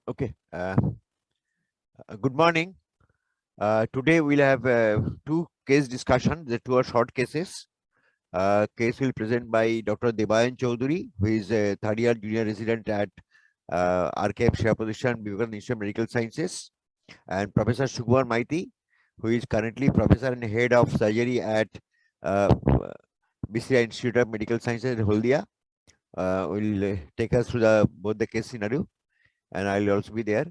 Okay. Good morning. Today we'll have two case discussion. The two are short cases. Case will present by Dr. Debayan Chaudhary, who is a third year junior resident at RKM Share Position, Vivekananda Institute of Medical Sciences, and Professor Sukumar Maiti, who is currently professor and head of surgery at uh, BCI Institute of Medical Sciences in Holdia. Will take us through both the case scenario, and I'll also be there.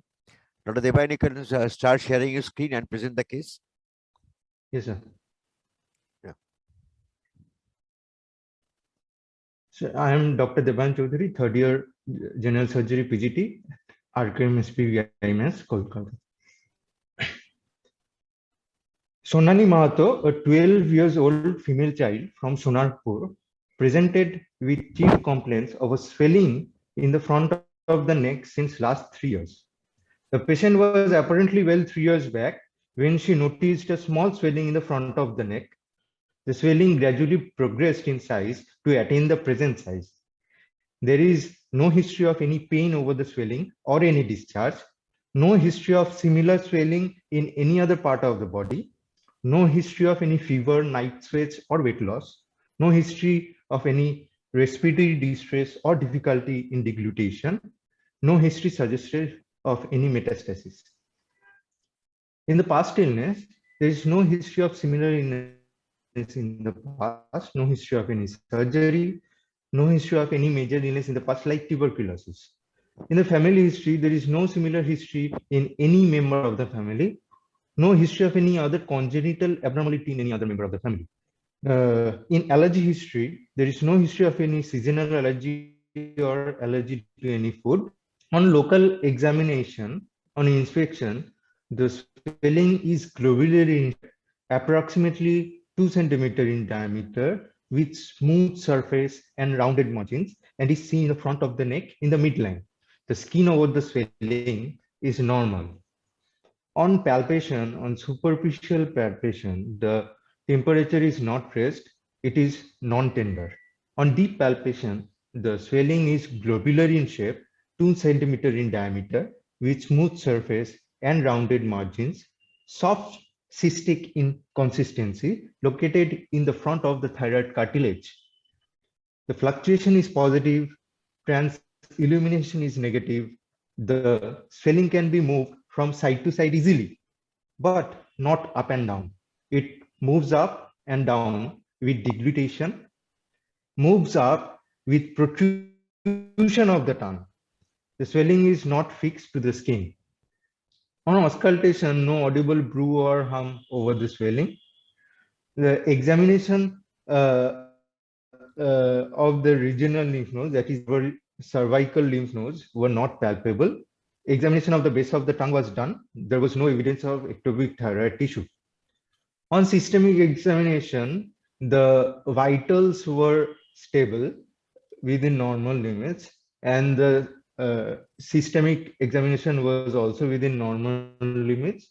Dr. Debayan, you can start sharing your screen and present the case. Yes, sir. Yeah. So I am Dr. Deban Chaudhary, third year general surgery PGT, RKM SPVIMS, Kolkata. Sonali Mahato, a 12 years old female child from Sonarpur, presented with chief complaints of a swelling in the front of the neck since last 3 years. The patient was apparently well 3 years back when she noticed a small swelling in the front of the neck. The swelling gradually progressed in size to attain the present size. There is no history of any pain over the swelling or any discharge, no history of similar swelling in any other part of the body, no history of any fever, night sweats, or weight loss, no history of any respiratory distress or difficulty in deglutition, no history suggested of any metastasis. In the past illness, there is no history of similar illness in the past, no history of any surgery, no history of any major illness in the past like tuberculosis. In the family history, there is no similar history in any member of the family, no history of any other congenital abnormality in any other member of the family. In allergy history, there is no history of any seasonal allergy or allergy to any food. On local examination, on inspection, the swelling is globular in approximately 2 centimeter in diameter with smooth surface and rounded margins and is seen in the front of the neck in the midline. The skin over the swelling is normal. On palpation, on superficial palpation, the temperature is not raised, it is non-tender. On deep palpation, the swelling is globular in shape, 2 centimeter in diameter, with smooth surface and rounded margins, soft cystic in consistency, located in the front of the thyroid cartilage. The fluctuation is positive, trans illumination is negative. The swelling can be moved from side to side easily, but not up and down. It moves up and down with deglutition, moves up with protrusion of the tongue. The swelling is not fixed to the skin. On auscultation, no audible brew or hum over the swelling. The examination of the regional lymph nodes, that is cervical lymph nodes, were not palpable. Examination of the base of the tongue was done. There was no evidence of ectopic thyroid tissue. On systemic examination, the vitals were stable within normal limits, and the systemic examination was also within normal limits.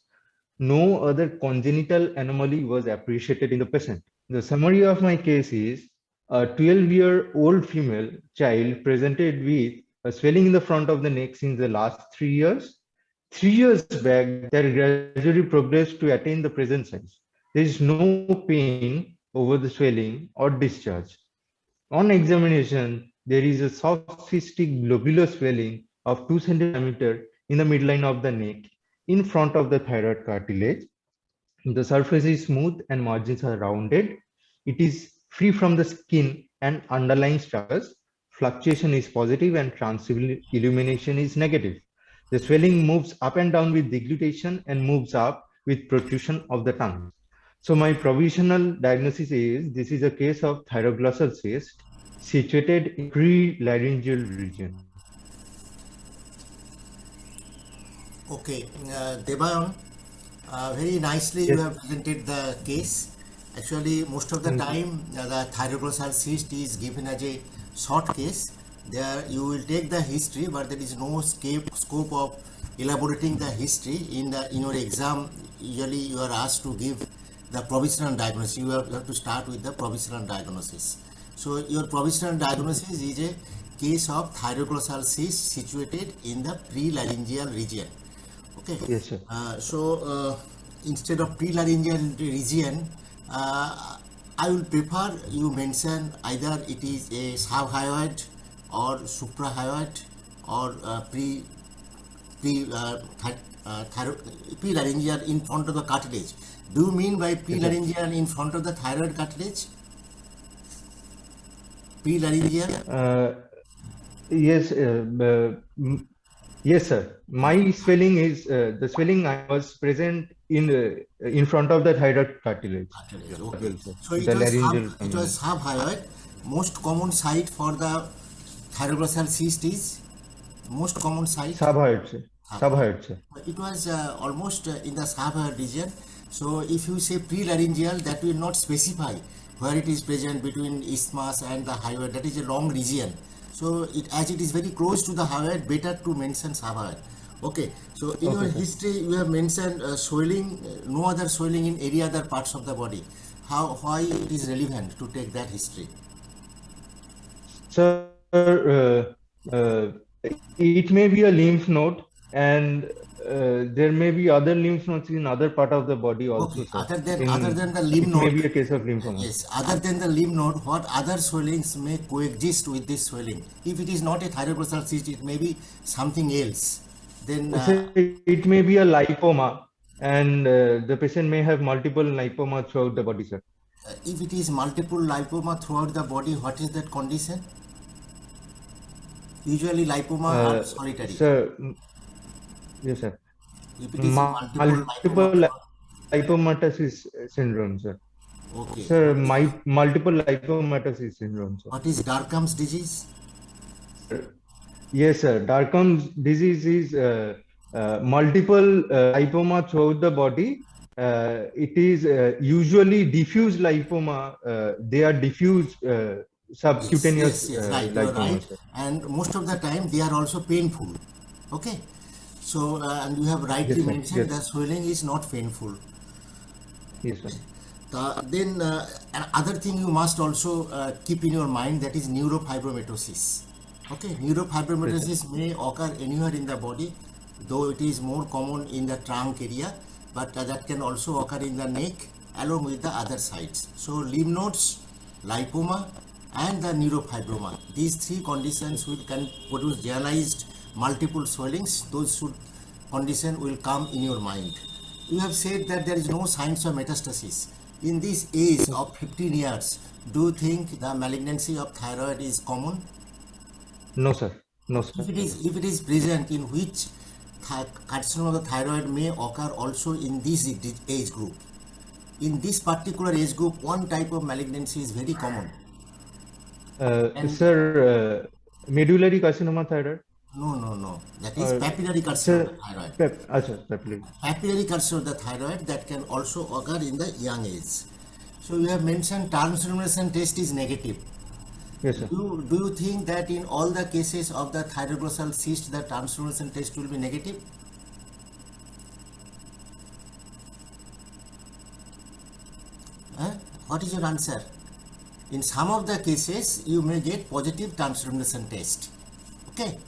No other congenital anomaly was appreciated in the patient. The summary of my case is a 12-year-old female child presented with a swelling in the front of the neck since the last 3 years. 3 years back, that gradually progressed to attain the present size. There is no pain over the swelling or discharge. On examination, there is a soft cystic globular swelling of 2 centimeter in the midline of the neck in front of the thyroid cartilage. The surface is smooth and margins are rounded. It is free from the skin and underlying structures. Fluctuation is positive and transillumination is negative. The swelling moves up and down with deglutition and moves up with protrusion of the tongue. So my provisional diagnosis is this is a case of thyroglossal cyst situated in pre-laryngeal region. Okay, Debayan, very nicely you have presented the case. Actually, most of the time the thyroglossal cyst is given as a short case. There you will take the history, but there is no scope of elaborating the history in your exam. Usually you are asked to give the provisional diagnosis. You have to start with the provisional diagnosis. So your provisional diagnosis is a case of thyroglossal cyst situated in the prelaryngeal region. Okay. Yes, sir. Instead of prelaryngeal region, I will prefer you mention either it is a subhyoid or suprahyoid or prelaryngeal in front of the cartilage. Do you mean by prelaryngeal in front of the thyroid cartilage? Prelaryngeal? Yes, yes, sir. My swelling is the swelling I was present in front of the thyroid cartilage. Okay. Sir. So The laryngeal it was subhyoid. Most common site for the thyroglossal cyst is most common site. subhyoid, sir. Subhyoid, sir. It was almost in the subhyoid region. So if you say prelaryngeal, that will not specify where it is present between isthmus and the hyoid. That is a long region. So as it is very close to the hyoid, better to mention subhyoid. Okay. So in your history, you have mentioned swelling, no other swelling in any other parts of the body. Why it is relevant to take that history? Sir, it may be a lymph node, and there may be other lymph nodes in other part of the body also. Okay. Sir. Other than the lymph node. Maybe a case of lymphoma. Yes, other than the lymph node, what other swellings may coexist with this swelling? If it is not a thyroglossal cyst, it may be something else. Then Sir, it may be a lipoma, and the patient may have multiple lipoma throughout the body, sir. If it is multiple lipoma throughout the body, what is that condition? Usually lipoma are solitary. Sir, yes, sir. If it is multiple Multiple lipoma, lipomatosis syndrome, sir. okay. Sir, multiple lipomatosis syndrome, sir. What is Darkham's disease? Yes, sir. Darkham's disease is multiple lipoma throughout the body. It is usually diffuse lipoma. They are diffuse subcutaneous Yes, right, you are lipoma, right. sir. And most of the time they are also painful. Okay. So, and you have rightly Yes, sir. mentioned Yes. the swelling is not painful. Yes, sir. Then another thing you must also keep in your mind, that is neurofibromatosis. Okay, neurofibromatosis may occur anywhere in the body, though it is more common in the trunk area, but that can also occur in the neck along with the other sides. So lymph nodes, lipoma, and the neurofibroma, these three conditions can produce generalized multiple swellings. Those condition will come in your mind. You have said that there is no signs of metastasis. In this age of 15 years, do you think the malignancy of thyroid is common? No, sir. No, sir. If it is present, in which carcinoma of the thyroid may occur also in this age group? In this particular age group, one type of malignancy is very common. Sir, medullary carcinoma thyroid. No. That is papillary carcinoma of the thyroid. Papillary. Papillary carcinoma of the thyroid that can also occur in the young age. So you have mentioned translumination test is negative. Yes, sir. Do you think that in all the cases of the thyroglossal cyst, the translumination test will be negative? What is your answer? In some of the cases, you may get positive translumination test. Okay.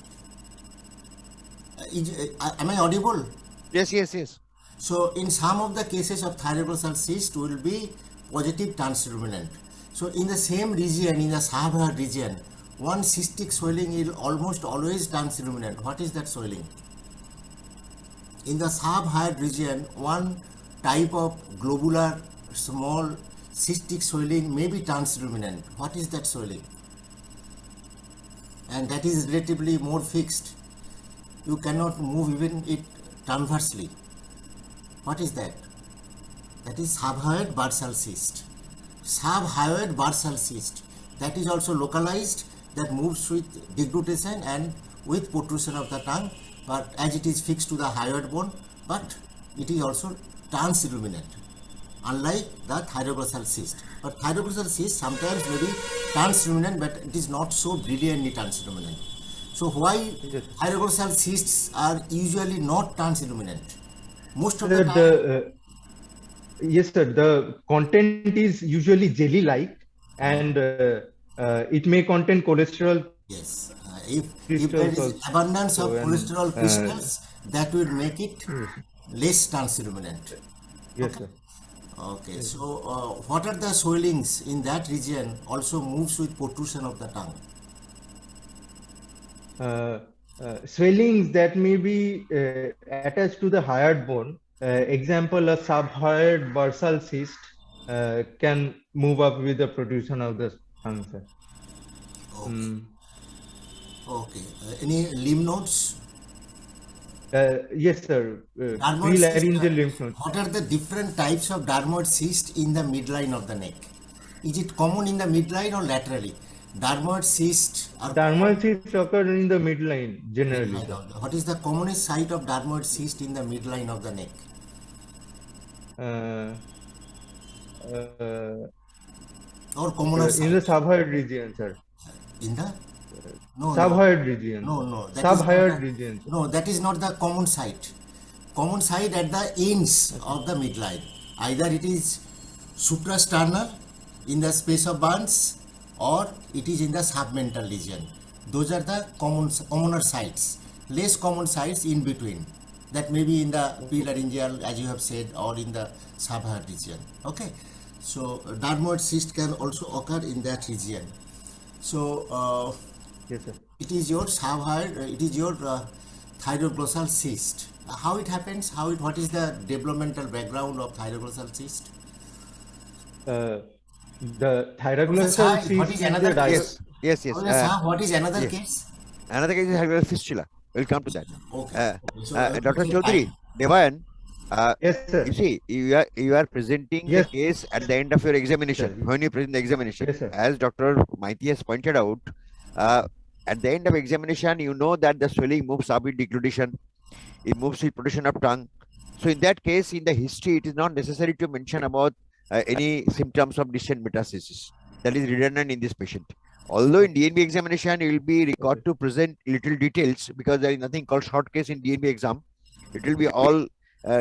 Am I audible? Yes. So in some of the cases of thyroglossal cyst will be positive transluminant. So in the same region, in the subhyoid region, one cystic swelling is almost always transluminant. What is that swelling? In the subhyoid region, one type of globular small cystic swelling may be transluminant. What is that swelling? And that is relatively more fixed. You cannot move even it transversely. What is that? That is subhyoid bursal cyst. Subhyoid bursal cyst. That is also localized, that moves with deglutition and with protrusion of the tongue, but as it is fixed to the hyoid bone, but it is also transilluminant, unlike the thyroglossal cyst. But thyroglossal cyst sometimes may be transilluminant, but it is not so brilliantly transilluminant. So why thyroglossal cysts are usually not transilluminant? Most of the time, yes, sir. The content is usually jelly-like, and it may contain cholesterol. yes, if there crystals is also. abundance of So, and, cholesterol crystals, that will make it less transluminant. Yes, sir. Okay, so what are the swellings in that region also moves with protrusion of the tongue? Swellings that may be attached to the hyoid bone. Example, a subhyoid bursal cyst can move up with the protrusion of the tongue, sir. Okay. Okay. Any lymph nodes? Yes, sir. Dermoid cyst, Prelaryngeal lymph nodes. what are the different types of dermoid cyst in the midline of the neck? Is it common in the midline or laterally? Dermoid cyst are Dermoid cysts occur in the midline generally, sir. What is the commonest site of dermoid cyst in the midline of the neck? Uh, Or commoner in the site? subhyoid region, sir. In the no, Subhyoid region. no, that is not Subhyoid the- region, sir. No, that is not the common site. Common site at the ends of the midline. Either it is suprasternal in the space of Barnes, or it is in the submental region. Those are the commoner sites. Less common sites in between. That may be in the prelaryngeal, as you have said, or in the subhyoid region. Okay, so dermoid cyst can also occur in that region. So Yes, sir. it is your subhyoid, it is your thyroglossal cyst. How it happens? What is the developmental background of thyroglossal cyst? The thyroglossal What cyst is is another the case? Yes, yes. What is another yes. case? Another case is hyoid fistula. We'll come to that. Okay. So, Dr. okay, Chaudhary, Devayan, Yes, sir. you see, you are presenting Yes. the case at the end of your examination. Sir. When you present the examination, Yes, sir. as Dr. Maiti has pointed out, at the end of examination, you know that the swelling moves up with deglutition, it moves with protrusion of tongue. So in that case, in the history, it is not necessary to mention about any symptoms of distant metastasis. That is redundant in this patient. Although in DNB examination, you will be required to present little details because there is nothing called short case in DNB exam. It will be all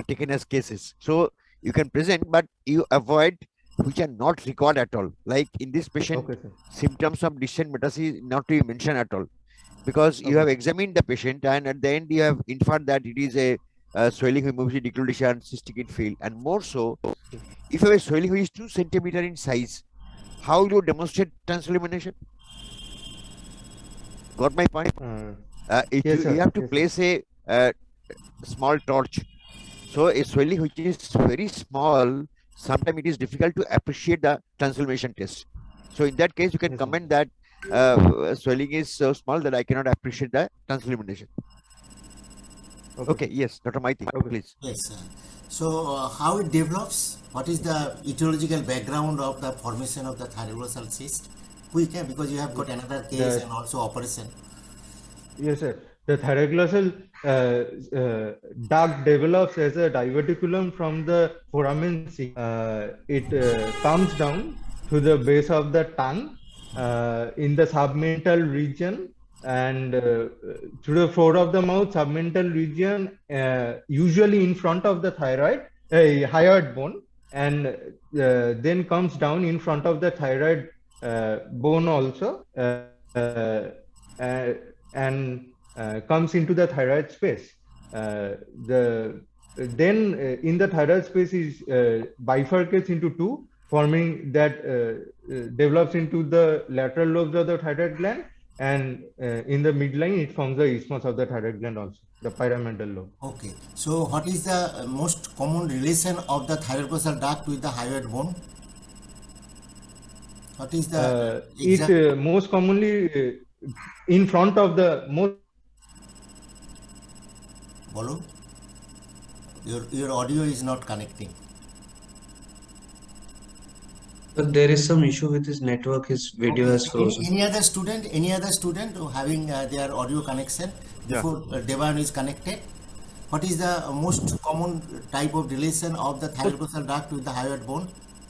taken as cases. So you can present, but you avoid which are not required at all. Like in this patient, Okay, sir. symptoms of distant metastasis not to be mentioned at all, because you have examined the patient and at the end you have inferred that it is a swelling which moves with deglutition, cystic infield, and more so, if you have a swelling which is 2 centimeter in size, how will you demonstrate transillumination? Got my point? Yes, sir. You have to Yes, sir. place a small torch. So a swelling which is very small, sometimes it is difficult to appreciate the transformation test. So in that case, you can Yes, sir. comment that swelling is so small that I cannot appreciate the translumination. Okay, yes, Dr. Maiti, Okay. please. yes, sir. So how it develops? What is the etiological background of the formation of the thyroglossal cyst? Quick, because you have got another case The- and also operation. Yes, sir. The thyroglossal duct develops as a diverticulum from the foramen cingulate. It comes down to the base of the tongue in the submental region, and through the floor of the mouth, submental region, usually in front of the hyoid bone, and then comes down in front of the thyroid bone also, and comes into the thyroid space. In the thyroid space is bifurcates into two, forming that develops into the lateral lobes of the thyroid gland, and in the midline it forms the isthmus of the thyroid gland also, the pyramidal lobe. Okay. So what is the most common relation of the thyroglossal duct with the hyoid bone? What is the exact? It most commonly in front of the most. Bolo? Your audio is not connecting. But there is some issue with his network. His video has frozen. Any other student who having their audio connection Yeah. before Devan is connected? What is the most common type of relation of the thyroglossal duct with the hyoid bone?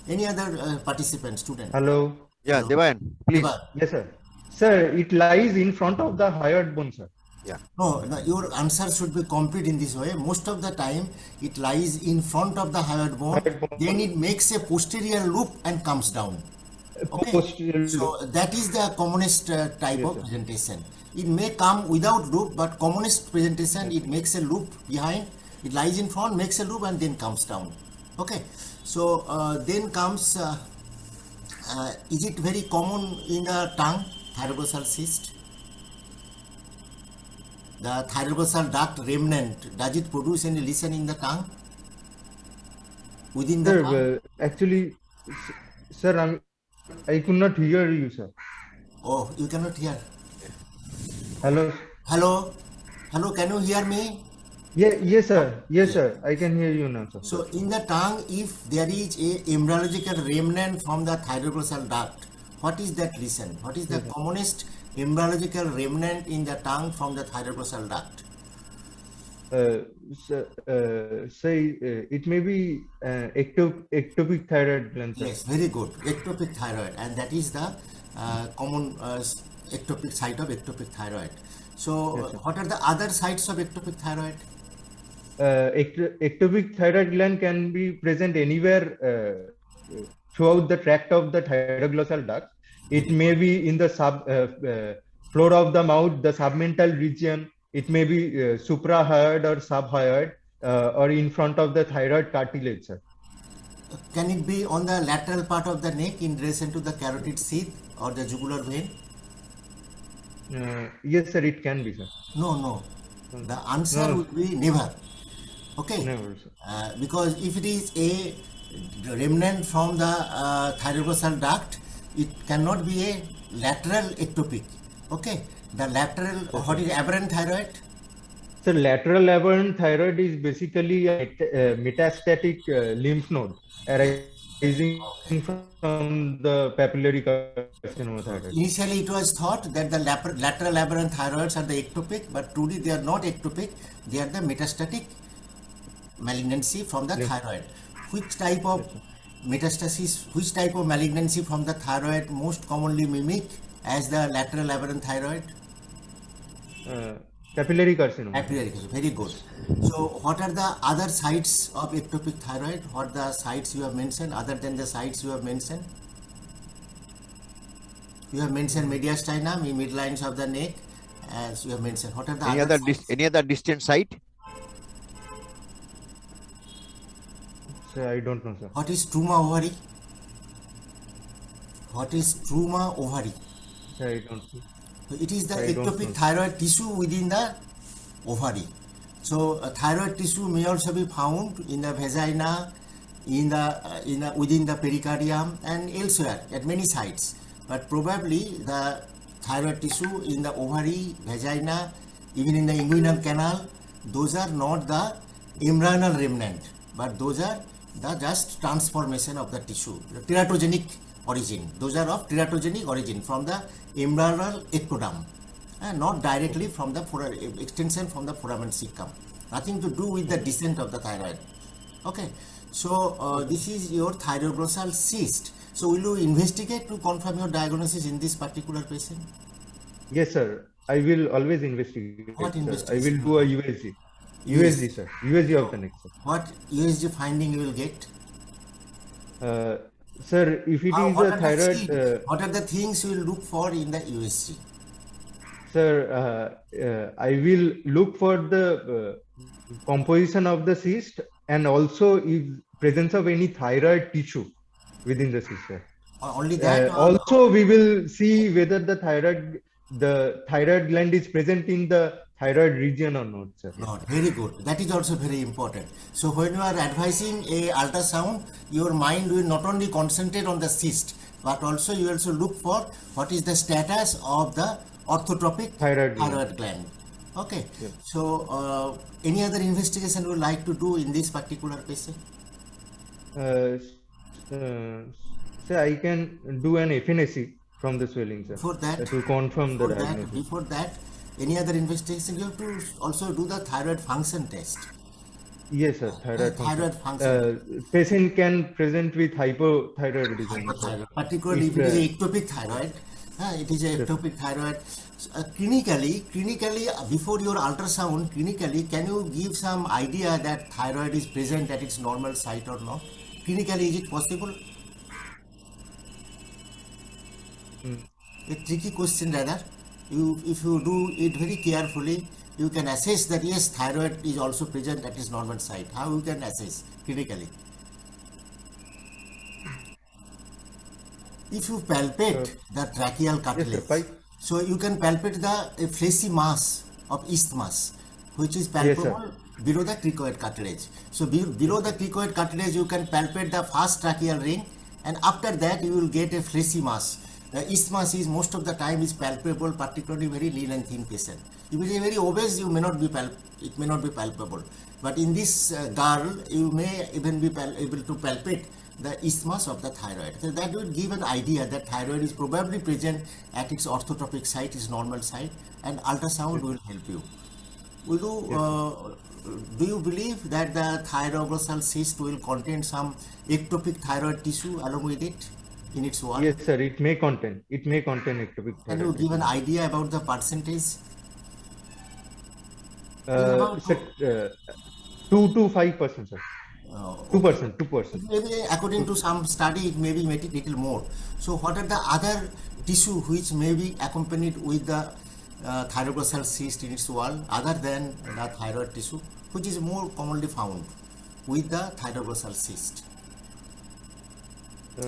Any other participant, student? Hello. Yeah, Hello. Devayan, please. Devan. Yes, sir. Sir, it lies in front of the hyoid bone, sir. No, your answer should be complete in this way. Most of the time, it lies in front of the hyoid bone, then it makes a posterior loop and comes down. Okay, Post- so that is the commonest type Yes, of sir. presentation. It may come without loop, but commonest presentation, it makes a loop behind, it lies in front, makes a loop, and then comes down. Okay, so then comes, is it very common in the tongue, thyroglossal cyst? The thyroglossal duct remnant, does it produce any lesion in the tongue? Within the tongue? Sir, actually, sir, I could not hear you, sir. Oh, you cannot hear. Hello. Hello? Hello, can you hear me? Yeah, yes, sir. Yes, sir. I can hear you now, sir. So in the tongue, if there is a embryological remnant from the thyroglossal duct, what is that lesion? What is the commonest embryological remnant in the tongue from the thyroglossal duct? Say it may be ectopic thyroid gland, sir. Yes, very good. Ectopic thyroid, and that is the common ectopic site of ectopic thyroid. So, Yes, sir. what are the other sites of ectopic thyroid? Ectopic thyroid gland can be present anywhere throughout the tract of the thyroglossal duct. It may be in the floor of the mouth, the submental region. It may be suprahyoid or subhyoid, or in front of the thyroid cartilage, sir. Can it be on the lateral part of the neck in relation to the carotid sheath or the jugular vein? Yes, sir, it can be, sir. No. The answer No. would be never. Okay. Never, sir. Because if it is a remnant from the thyroglossal duct, it cannot be a lateral ectopic. Okay. The lateral, what is aberrant thyroid? So lateral aberrant thyroid is basically a metastatic lymph node arising from the papillary carcinoma thyroid. Initially, it was thought that the lateral aberrant thyroids are the ectopic, but truly they are not ectopic. They are the metastatic malignancy from the thyroid. Which type of metastasis, which type of malignancy from the thyroid most commonly mimic as the lateral aberrant thyroid? Papillary carcinoma. Papillary carcinoma. Very good. So, what are the other sites of ectopic thyroid? What are the sites you have mentioned other than the sites you have mentioned? You have mentioned mediastinum, midlines of the neck, as you have mentioned. What are the Any other other sites? any other distant site? So I don't know, sir. What is truma ovary? What is truma ovary? Sir, I don't know. It is the I don't ectopic know. thyroid tissue within the ovary. So thyroid tissue may also be found in the vagina, within the pericardium and elsewhere at many sites. But probably the thyroid tissue in the ovary, vagina, even in the inguinal canal, those are not the embryonal remnant, but those are the just transformation of the tissue, the teratogenic origin. Those are of teratogenic origin from the embryonal ectoderm, and not directly from the extension from the foramen cecum. Nothing to do with the descent of the thyroid. Okay, so this is your thyroglossal cyst. So will you investigate to confirm your diagnosis in this particular patient? Yes, sir. I will always investigate. What sir. I investigation? will do a USG. USG, sir. USG of the neck, sir. What USG finding you will get? Sir, if it is What a are the thyroid, things- what are the things you will look for in the USG? sir, I will look for the composition of the cyst and also if presence of any thyroid tissue within the cyst, sir. Only that? or- Also, we will see whether the thyroid gland is present in the thyroid region or not, sir. Not very good. That is also very important. So when you are advising a ultrasound, your mind will not only concentrate on the cyst, but also you also look for what is the status of the orthotropic Thyroid gland. Okay. So any other investigation you would like to do in this particular patient? Sir, I can do an FNAC from the swelling, sir, Before that, to confirm the diagnosis. before that, any other investigation? You have to also do the thyroid function test. Yes, sir, thyroid Thyroid function. Patient can present with hypothyroidism. Hypothyroid, particularly if it is a ectopic thyroid. It is a ectopic thyroid. Clinically, before your ultrasound, clinically, can you give some idea that thyroid is present at its normal site or not? Clinically, is it possible? a tricky question rather. If you do it very carefully, you can assess that yes, thyroid is also present at its normal site. How you can assess clinically? If you palpate the tracheal cartilage, fine. so you can palpate a fleshy mass of isthmus, which is Yes, sir. palpable below the cricoid cartilage. So below the cricoid cartilage, you can palpate the first tracheal ring, and after that you will get a fleshy mass. The isthmus is most of the time is palpable, particularly very lean and thin patient. If it is very obese, you may not be it may not be palpable. But in this girl, you may even be able to palpate the isthmus of the thyroid. So that will give an idea that thyroid is probably present at its orthotropic site, its normal site, and ultrasound will help you. Do you believe that the thyroglossal cyst will contain some ectopic thyroid tissue along with it in its wall? Yes, sir. It may contain ectopic Can you thyroid. give an idea about the percentage? Sir, 2 to 5%, sir. 2%. Maybe according to some study, it may be little more. So what are the other tissue which may be accompanied with the thyroglossal cyst in its wall other than the thyroid tissue, which is more commonly found with the thyroglossal cyst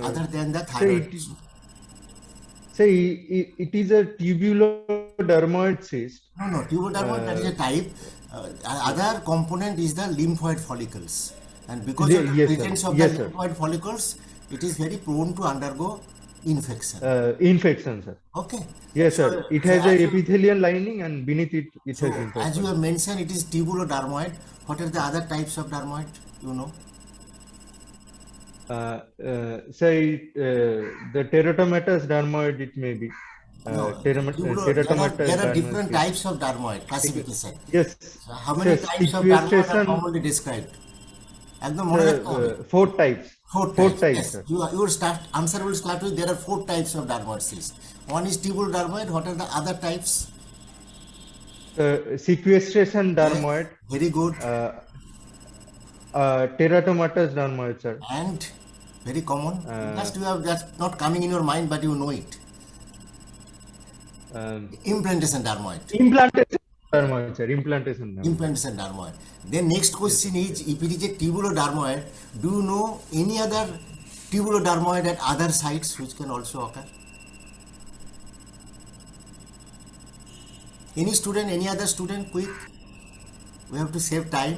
other than the thyroid tissue? Say it is a tubulodermoid cyst. No, tubulodermoid that is a type. Other component is the lymphoid follicles, and because of the Yes, sir. presence of Yes, the sir. lymphoid follicles, it is very prone to undergo infection. Infection, sir. Okay. Yes, So, sir. It has so a as you- epithelial lining, and beneath it, it So, has as infection. you have mentioned, it is tubulodermoid. What are the other types of dermoid? You know? The teratomatous dermoid, it may be. No. Teratomatous There are dermoid different cyst. types of dermoid classification. Yes. So how many Yes, types of dermoid are sequestration, commonly described? একদম মনে রাখতে হবে। 4 types. Four Four types. types, Yes. sir. Your answer will start with there are 4 types of dermoid cyst. One is tubulodermoid. What are the other types? Sequestration dermoid, Very good. teratomatous dermoid, sir. And very common. Just you have that's not coming in your mind, but you know it. Implantation dermoid. Implantation dermoid, sir. Implantation dermoid. Implantation dermoid. Then next question is, if it is a tubulodermoid, do you know any other tubulodermoid at other sites which can also occur? Any student, any other student, quick? We have to save time.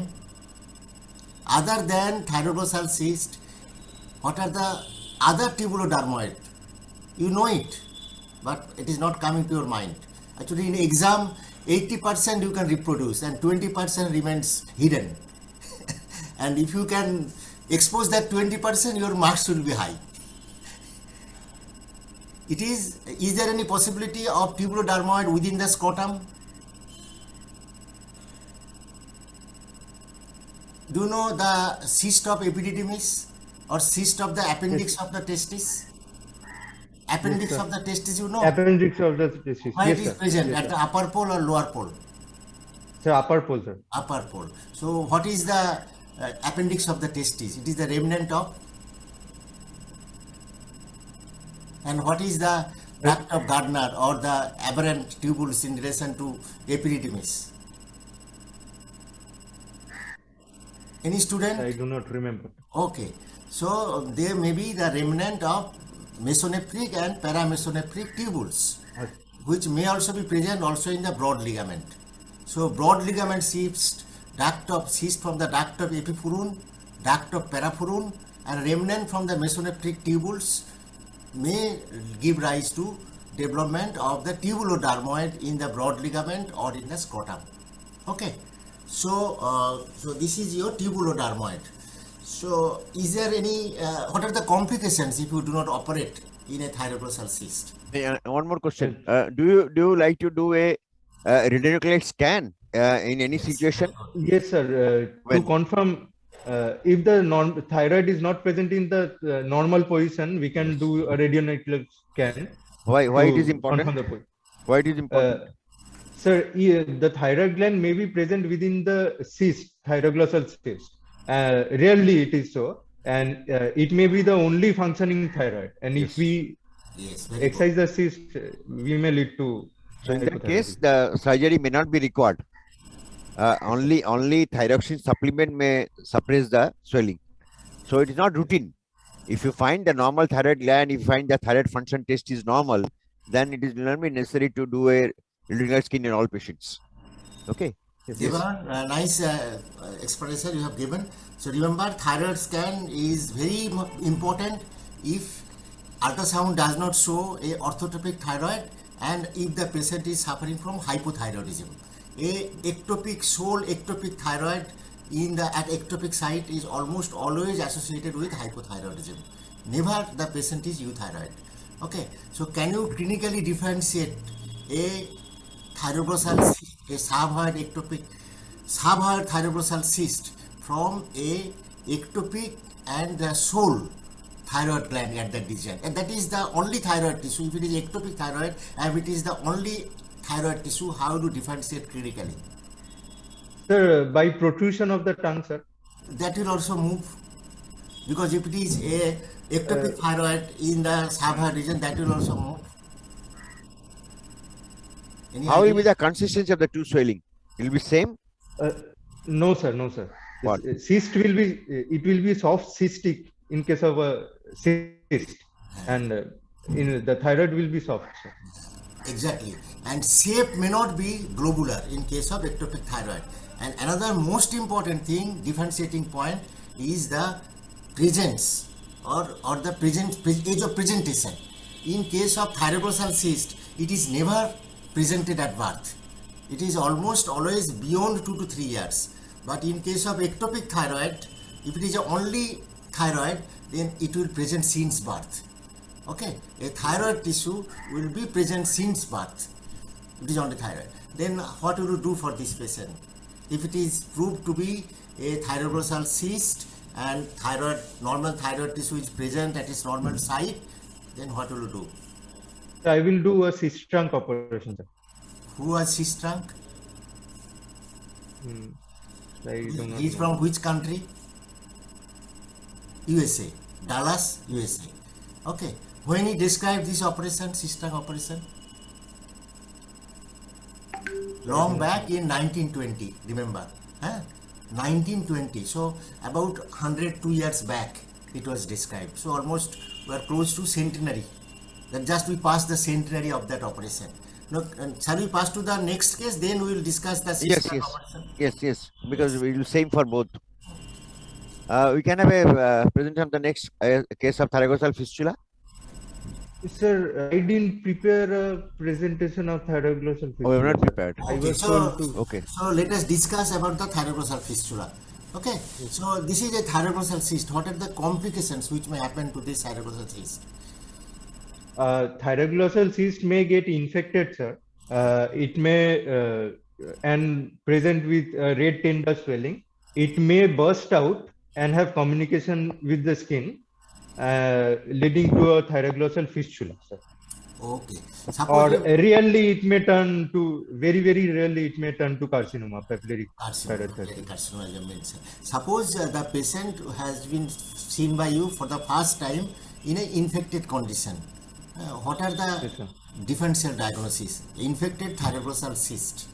Other than thyroglossal cyst, what are the other tubulodermoid? You know it, but it is not coming to your mind. Actually, in exam, 80% you can reproduce and 20% remains hidden. And if you can expose that 20%, your marks will be high. Is there any possibility of tubulodermoid within the scrotum? Do you know the cyst of epididymis or cyst of the appendix of the testis? Appendix Yes, sir. of the testis, you know? Appendix of the testis. Where Yes, it is sir. present, Yes, at sir. the upper pole or lower pole? Sir, upper pole, sir. Upper pole. So what is the appendix of the testis? It is the remnant of. And what is the duct of Gardner or the aberrant tubules in relation to epididymis? Any student? I do not remember. Okay. So they may be the remnant of mesonephric and paramesonephric tubules, which may also be present also in the broad ligament. So broad ligament cyst, cyst from the duct of epiphuron, duct of paraphuron, and remnant from the mesonephric tubules may give rise to development of the tubulodermoid in the broad ligament or in the scrotum. Okay. So this is your tubulodermoid. So is there any, what are the complications if you do not operate in a thyroglossal cyst? One more question. Do you like to do a radionuclide scan in any situation? Yes, sir. To When? confirm, if the thyroid is not present in the normal position, we can do a radionuclide scan. Why it to is important? confirm the point. Why it is important? Sir, the thyroid gland may be present within the cyst, thyroglossal cyst. Rarely it is so, and it may be the only functioning thyroid. And if we Yes, very good. excise the cyst, we may lead to So in that case, hypothyroidism. the surgery may not be required. Only thyroxine supplement may suppress the swelling. So it is not routine. If you find the normal thyroid gland, if you find the thyroid function test is normal, then it is not be necessary to do a longitudinal skin in all patients. Okay. Devan, nice explanation you have given. So remember, thyroid scan is very important if ultrasound does not show a orthotopic thyroid and if the patient is suffering from hypothyroidism. A sole ectopic thyroid at ectopic site is almost always associated with hypothyroidism. Never the patient is euthyroid. Okay, so can you clinically differentiate a thyroglossal cyst, a subhyoid thyroglossal cyst from a ectopic and the sole thyroid gland at that region? And that is the only thyroid tissue. If it is ectopic thyroid and it is the only thyroid tissue, how to differentiate clinically? Sir, by protrusion of the tongue, sir. That will also move, because if it is a ectopic thyroid in the subhyoid region, that will also move. Any How will idea? be the consistency of the two swelling? It will be same. No, sir, no, sir. What? Cyst will be, it will be soft cystic in case of a cyst, and in the thyroid will be soft, sir. Exactly. And shape may not be globular in case of ectopic thyroid. And another most important thing, differentiating point, is the presence or the age of presentation. In case of thyroglossal cyst, it is never presented at birth. It is almost always beyond 2 to 3 years. But in case of ectopic thyroid, if it is only thyroid, then it will present since birth. Okay, a thyroid tissue will be present since birth. It is only thyroid. Then what will you do for this patient? If it is proved to be a thyroglossal cyst and normal thyroid tissue is present at its normal site, then what will you do? So I will do a cyst trunk operation, sir. Who has cyst trunk? I do not He is know. from which country? USA. Dallas, USA. Okay. When he described this operation, cyst trunk operation? Long back in 1920, remember? 1920. So about 102 years back it was described. So almost we are close to centenary. That just we passed the centenary of that operation. Now, shall we pass to the next case? Then we will discuss the cyst trunk operation. Yes. Because we will same for both. We can have a presentation of the next case of thyroglossal fistula. Sir, I didn't prepare a presentation of thyroglossal fistula. Oh, we have not prepared. I Okay, was so, told to. Okay. so let us discuss about the thyroglossal fistula. Okay, so this is a thyroglossal cyst. What are the complications which may happen to this thyroglossal cyst? Thyroglossal cyst may get infected, sir. It may and present with red tender swelling. It may burst out and have communication with the skin, leading to a thyroglossal fistula, sir. Okay, Or suppose rarely it may turn to, very rarely it may turn to carcinoma, papillary thyroid carcinoma. carcinoma, as you mentioned. Suppose the patient has been seen by you for the first time in an infected condition. What are the Yes, sir. differential diagnoses? Infected thyroglossal cyst,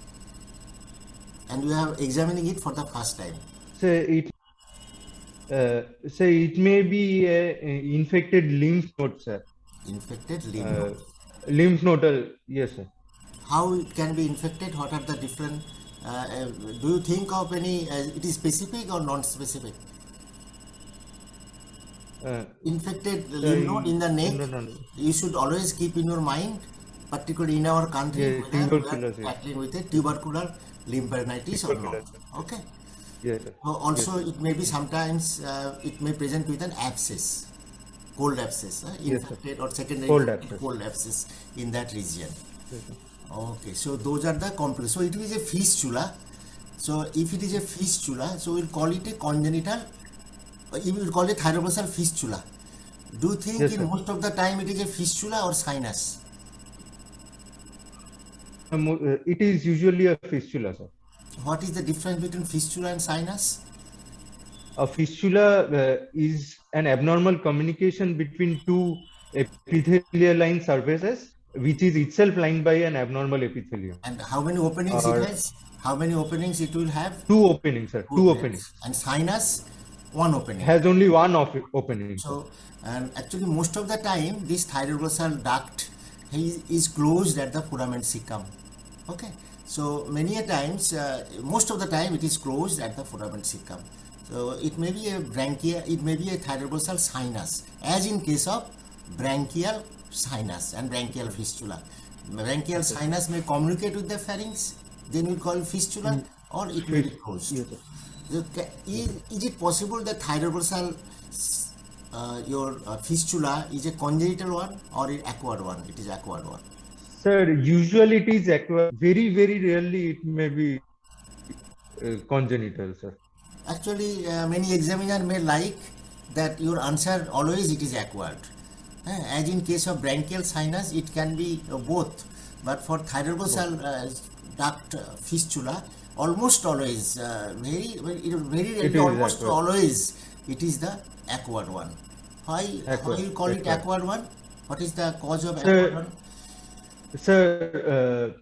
and you are examining it for the first time. Say it may be a infected lymph node, sir. Infected lymph node. Lymph nodal, yes, sir. How it can be infected? What are the different? Do you think of any? It is specific or non-specific? Infected lymph node in the neck. No. You should always keep in your mind, particularly in our country, Yeah, whether we are tuberculosis. tackling with a tubercular lymphadenitis or not. Tuberculosis. Okay. Yes, sir. Also, it may be sometimes it may present with an abscess, cold abscess, Yes, sir. infected or secondary Cold infected abscess. cold abscess in that region. Yes, sir. Okay, so those are the complications. So it is a fistula. So if it is a fistula, so we'll call it a congenital. You will call it thyroglossal fistula. Do you think Yes, in sir. most of the time it is a fistula or sinus? It is usually a fistula, sir. What is the difference between fistula and sinus? A fistula is an abnormal communication between two epithelial line surfaces, which is itself lined by an abnormal epithelium. And how many openings it Or has? How many openings it will have? two openings, sir. Two openings. And sinus, one opening. Has only one opening. Sir. So, and actually most of the time this thyroglossal duct is closed at the foramen cecum. Okay, so many a times, most of the time it is closed at the foramen cecum. So it may be a branchial, it may be a thyroglossal sinus, as in case of branchial sinus and branchial fistula. Branchial sinus may communicate with the pharynx, then we call fistula, or it may be closed. Yes, sir. So, is it possible that thyroglossal fistula is a congenital one or an acquired one? It is acquired one. Sir, usually it is acquired. Very, very rarely it may be congenital, sir. Actually, many examiner may like that your answer always it is acquired. As in case of branchial sinus, it can be both. But for thyroglossal duct fistula, almost always, very rarely, almost acquired. always, it is the acquired one. Why you call it acquired one? What is the cause of acquired one? Sir,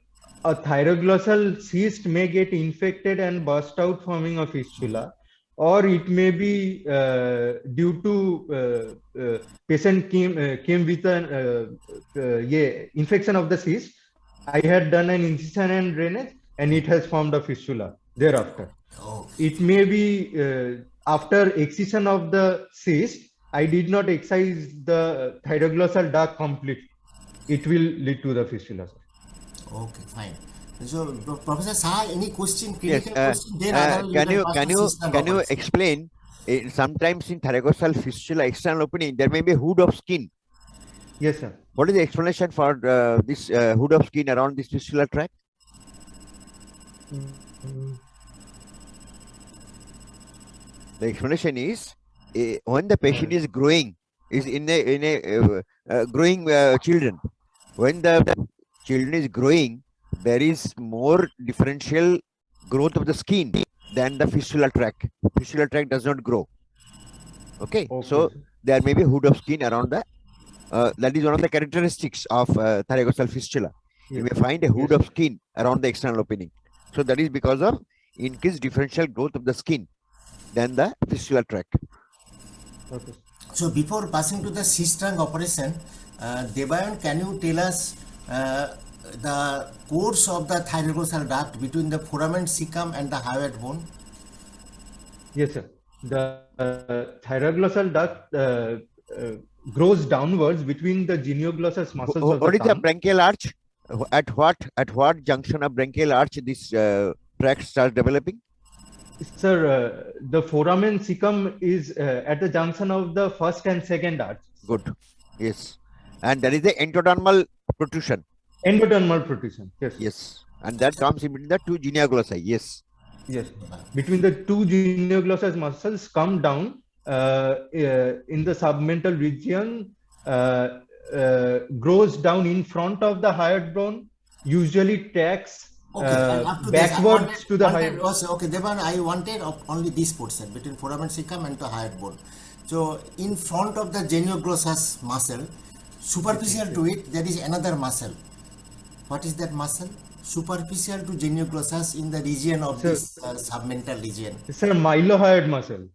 a thyroglossal cyst may get infected and burst out, forming a fistula, or it may be due to patient came with an infection of the cyst. I had done an incision and drainage, and it has formed a fistula thereafter. Oh, It may be after excision of the cyst, I did not excise the thyroglossal duct completely. It will lead to the fistula, sir. okay, fine. So, Professor Saha, any question? Yes. Critical question? Then otherwise Can we you system can you operation. explain? Sometimes in thyroglossal fistula external opening, there may be a hood of skin. Yes, sir. What is the explanation for this hood of skin around this fistula tract? The explanation is when the patient is growing, is in a growing children. When the children is growing, there is more differential growth of the skin than the fistula tract. Fistula tract does not grow. Okay, so sir. there may be hood of skin around the. That is one of the characteristics of thyroglossal fistula. You may find a hood of skin around the external opening. So that is because of increased differential growth of the skin than the fistula tract. Okay. So before passing to the cyst trunk operation, Debayan, can you tell us the course of the thyroglossal duct between the foramen cecum and the hyoid bone? Yes, sir. The thyroglossal duct grows downwards between the genioglossus muscles of What the is the tongue. branchial arch? At what junction of branchial arch this tract starts developing? Sir, the foramen cecum is at the junction of the first and second arch. Good. Yes. And that is the endodermal protrusion. Endodermal protrusion. Yes. Yes. And that comes in between the two genioglossi. Yes. Yes. Between the two genioglossus muscles come down in the submental region, grows down in front of the hyoid bone, usually tracks Okay, and up to backwards this, to the hyoid. Okay, Devan, I wanted only this portion between foramen cecum and the hyoid bone. So in front of the genioglossus muscle, superficial to it, there is another muscle. What is that muscle? Superficial to genioglossus in the region of this submental region. Sir, mylohyoid muscle.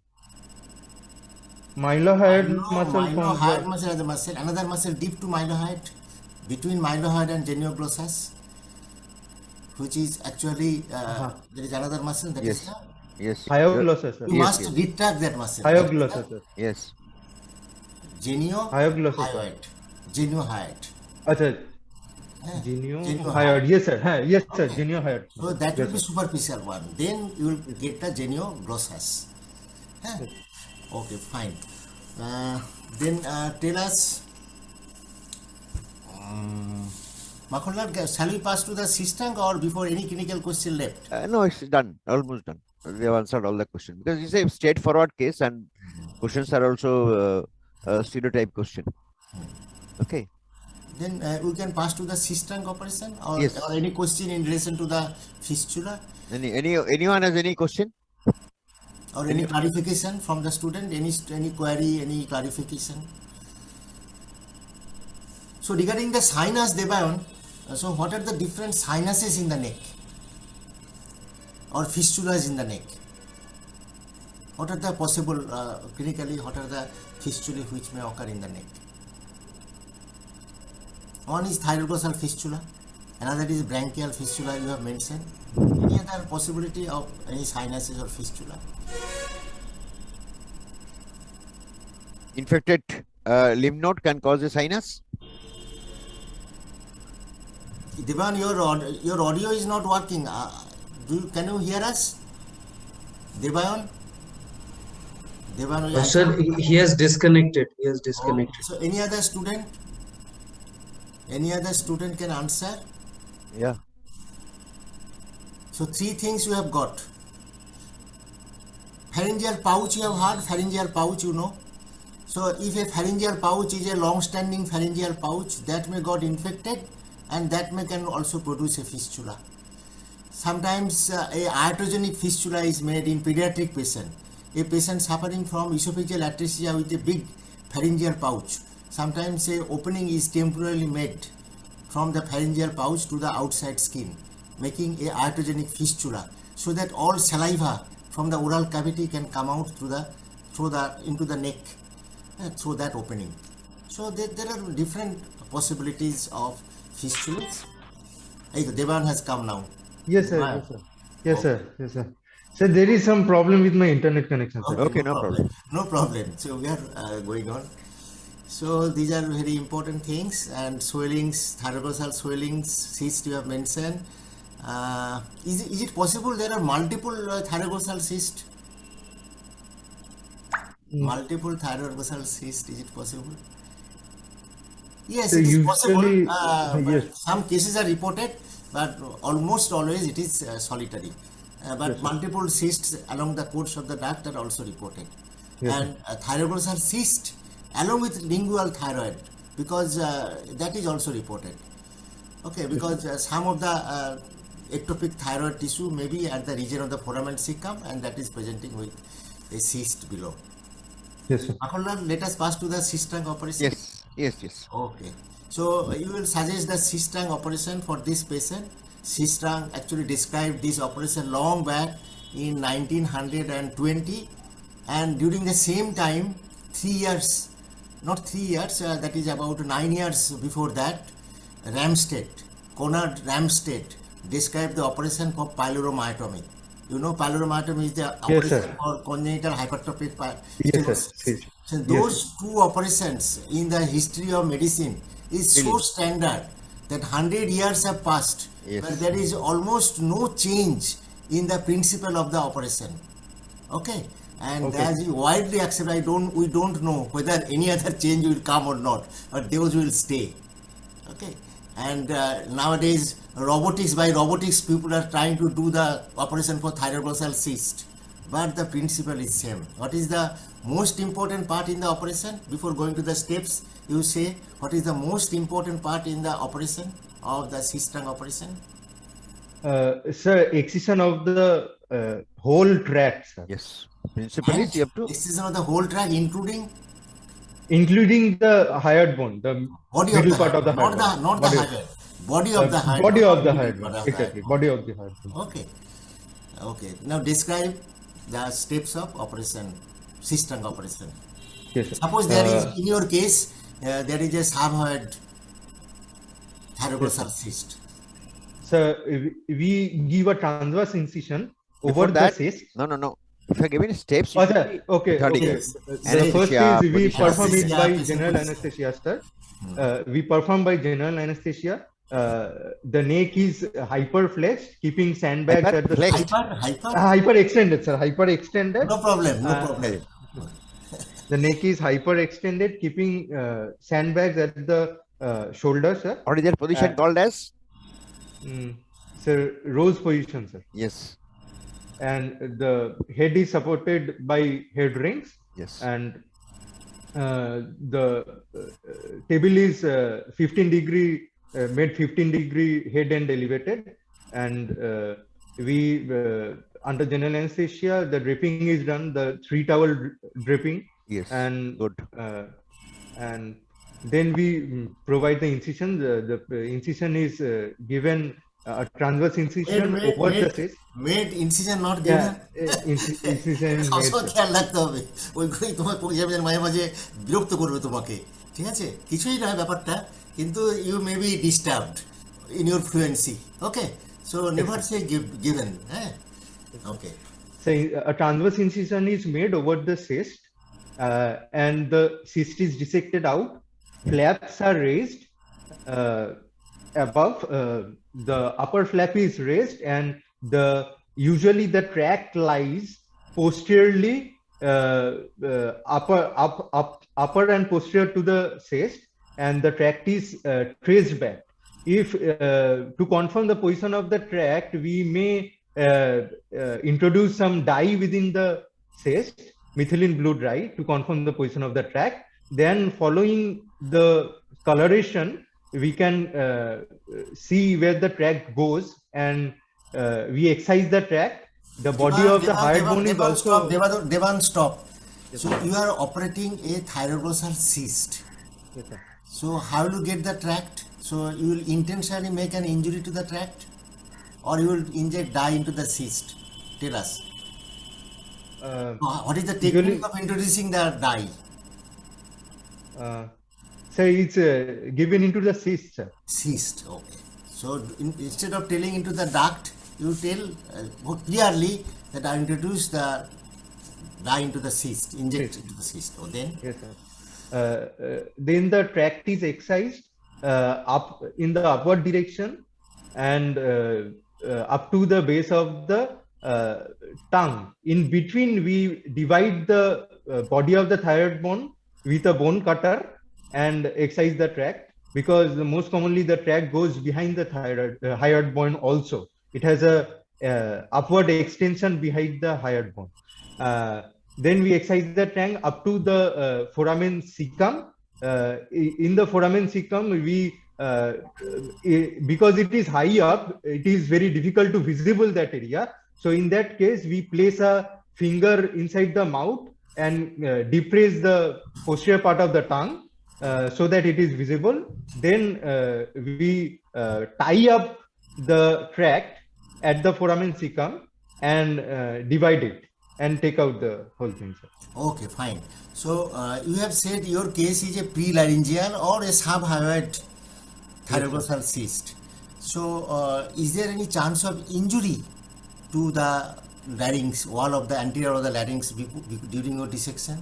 Mylohyoid muscle forms Mylohyoid muscle is the muscle. Another muscle deep to mylohyoid, between mylohyoid and genioglossus, which is actually there is another muscle that is Yes. Yes. hyoglossus, sir. you Yes, must retract that muscle. Hyoglossus, sir. Yes. Hyoglossus, sir. Geniohyoid. Acha, geniohyoid. Yes, sir. Yes, sir. Geniohyoid. So that Yes, will be sir. superficial one. Then you will get the genioglossus. Okay, fine. Then tell us, Makhanlal, shall we pass to the cyst trunk or before any clinical question left? No, it's done. Almost done. We have answered all the questions because it's a straightforward case and questions are also stereotype question. Okay. Then we can pass to the cyst trunk operation or, Yes. or any question in relation to the fistula Anyone has any question? or any clarification from the student, any query, any clarification? So regarding the sinus, Debayan, so what are the different sinuses in the neck or fistulas in the neck? What are the possible, clinically, what are the fistulae which may occur in the neck? One is thyroglossal fistula, another is branchial fistula you have mentioned. Any other possibility of any sinuses or fistula? Infected lymph node can cause a sinus. Devan, your audio is not working. Can you hear us? Devan? Devan, Sir, he has disconnected. He has okay. disconnected. So any other student? Any other student can answer? Yeah. So three things you have got. Pharyngeal pouch you have heard, pharyngeal pouch you know. So if a pharyngeal pouch is a long-standing pharyngeal pouch, that may got infected and that may can also produce a fistula. Sometimes a iatrogenic fistula is made in pediatric patient. A patient suffering from esophageal atresia with a big pharyngeal pouch. Sometimes a opening is temporarily made from the pharyngeal pouch to the outside skin, making a iatrogenic fistula, so that all saliva from the oral cavity can come out into the neck through that opening. So there are different possibilities of fistulas. Hey, Devan has come now. Yes, sir. Right. Yes, sir. Yes, sir. Yes, sir. Sir, there is some problem with my internet connection, sir. Okay, no problem. No problem. So we are going on. So these are very important things, and swellings, thyroglossal swellings, cysts you have mentioned. Is it possible there are multiple thyroglossal cysts? Multiple thyroglossal cysts, is it possible? Yes, So it is usually- possible. But yes. some cases are reported, but almost always it is solitary. But multiple cysts along the course of the duct are also reported. Yes, And thyroglossal cyst along with lingual thyroid, because that is also reported. Okay, because some of the ectopic thyroid tissue may be at the region of the foramen cecum, and that is presenting with a cyst below. Yes, sir. Akolal, let us pass to the cyst trunk operation. Yes. Okay. So you will suggest the cyst trunk operation for this patient. Cyst trunk actually described this operation long back in 1920, and during the same time, 3 years, not 3 years, that is about 9 years before that, Konrad Ramstedt described the operation for pyloromyotomy. You know, pyloromyotomy is the operation sir. for congenital hypertrophic Yes, sir. stenosis. Yes. So those two operations in the history of medicine is so Really? standard that 100 years have passed, Yes. but there is almost no change in the principle of the operation. Okay, and Okay. as is widely accepted, we don't know whether any other change will come or not, but those will stay. Okay, and nowadays by robotics people are trying to do the operation for thyroglossal cyst, but the principle is same. What is the most important part in the operation? Before going to the steps, you say what is the most important part in the operation of the cyst trunk operation? Sir, excision of the whole tract, sir, Yes. Principally, you have to. Excision of the whole tract, including the hyoid bone, the body of middle the part of the not hyoid bone. not the hyoid, body of the hyoid Body bone, of the not hyoid middle bone. part of the Exactly. hyoid Body of the hyoid bone. bone. Okay. Now describe the steps of operation, cyst trunk operation. Yes, sir. Suppose there is, in your case, there is a subhyoid thyroglossal cyst. So we give a transverse incision Before over the that, cyst. No. If I give any steps, you Oh, should sir. be Okay. starting Okay. it. The first Anesthesia, is we position. perform it by Anesthesia, general position. anesthesia, sir. We perform by general anesthesia. The neck is hyperflexed, keeping sandbags at the Hyperflexed? Hyper? hyper extended, sir. Hyper extended. No problem, no Uh, problem. The neck is hyper extended, keeping sandbags at the shoulder, sir. What is that position called as? Sir, rose position, sir. Yes. And the head is supported by head rings, Yes. and the table is 15 degree, made 15 degree head end elevated, and we under general anesthesia the draping is done, the 3 towel draping, Yes. and Good. and then we provide the incision. The incision is given a transverse incision over the cyst. Made incision not given Yeah, incision is made. সবসময় খেয়াল রাখতে হবে, ওইগুলোই তোমার examiner মাঝে মাঝে বিরক্ত করবে তোমাকে, ঠিক আছে? কিছুই নয় ব্যাপারটা, কিন্তু you may be disturbed in your fluency. Okay, so never say given. হ্যাঁ, okay. So a transverse incision is made over the cyst, and the cyst is dissected out. Flaps are raised above. The upper flap is raised, and usually the tract lies posteriorly, upper and posterior to the cyst, and the tract is traced back. If to confirm the position of the tract, we may introduce some dye within the cyst, methylene blue dye, to confirm the position of the tract. Then following the coloration, we can see where the tract goes, and we excise the tract. The body of the hyoid bone is also. Devan, stop. So you are operating a thyroglossal cyst. Yes, sir. So how will you get the tract? So you will intentionally make an injury to the tract, or you will inject dye into the cyst? Tell us. What is the technique usually- of introducing the dye? So it's given into the cyst, sir. Cyst. Okay. So instead of telling into the duct, you tell more clearly that I introduce the dye into the cyst, inject into the cyst. Oh, then Yes, sir. Then the tract is excised up in the upward direction, and up to the base of the tongue. In between, we divide the body of the thyroid bone with a bone cutter and excise the tract, because most commonly the tract goes behind the hyoid bone also. It has a upward extension behind the hyoid bone. Then we excise the tract up to the foramen cecum. In the foramen cecum, because it is high up, it is very difficult to visible that area. So in that case, we place a finger inside the mouth and depress the posterior part of the tongue, so that it is visible. Then we tie up the tract at the foramen cecum and divide it and take out the whole thing, sir. okay, fine. So you have said your case is a prelaryngeal or a subhyoid thyroglossal cyst. So is there any chance of injury to the larynx, wall of the anterior of the larynx during your dissection?